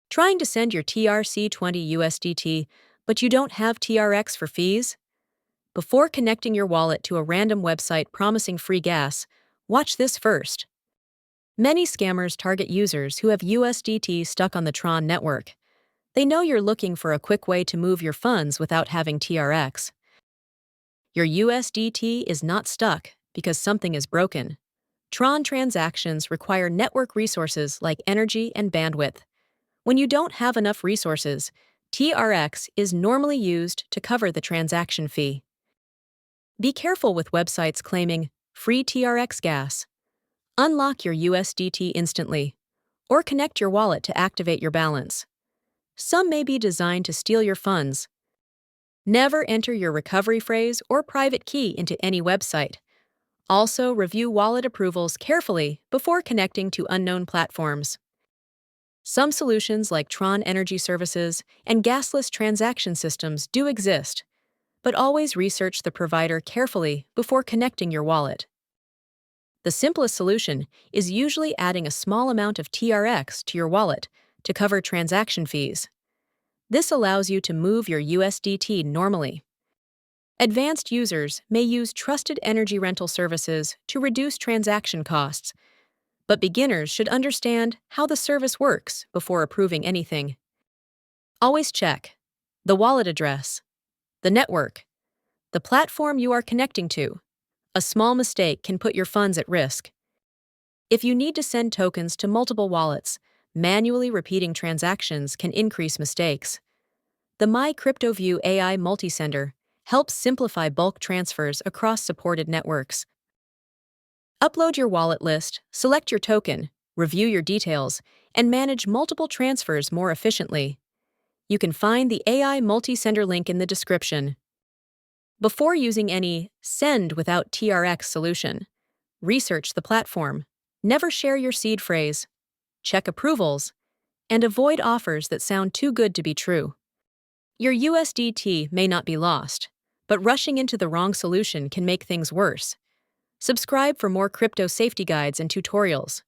Trying to send your TRC20 USDT, but you don't have TRX for fees? Before connecting your wallet to a random website promising free gas, watch this first. Many scammers target users who have USDT stuck on the TRON network. They know you're looking for a quick way to move your funds without having TRX. Your USDT is not stuck because something is broken. TRON transactions require network resources like energy and bandwidth. When you don't have enough resources, TRX is normally used to cover the transaction fee. Be careful with websites claiming free TRX gas. Unlock your USDT instantly, or connect your wallet to activate your balance. Some may be designed to steal your funds. Never enter your recovery phrase or private key into any website. Also, review wallet approvals carefully before connecting to unknown platforms. Some solutions like TRON Energy Services and gasless transaction systems do exist, but always research the provider carefully before connecting your wallet. The simplest solution is usually adding a small amount of TRX to your wallet to cover transaction fees. This allows you to move your USDT normally. Advanced users may use trusted energy rental services to reduce transaction costs, but beginners should understand how the service works before approving anything. Always check the wallet address, the network, the platform you are connecting to. A small mistake can put your funds at risk. If you need to send tokens to multiple wallets, manually repeating transactions can increase mistakes. The MyCryptoView AI Multisender helps simplify bulk transfers across supported networks. Upload your wallet list, select your token, review your details, and manage multiple transfers more efficiently. You can find the AI Multisender link in the description. Before using any send without TRX solution, research the platform. Never share your seed phrase. Check approvals, and avoid offers that sound too good to be true. Your USDT may not be lost, but rushing into the wrong solution can make things worse. Subscribe for more crypto safety guides and tutorials.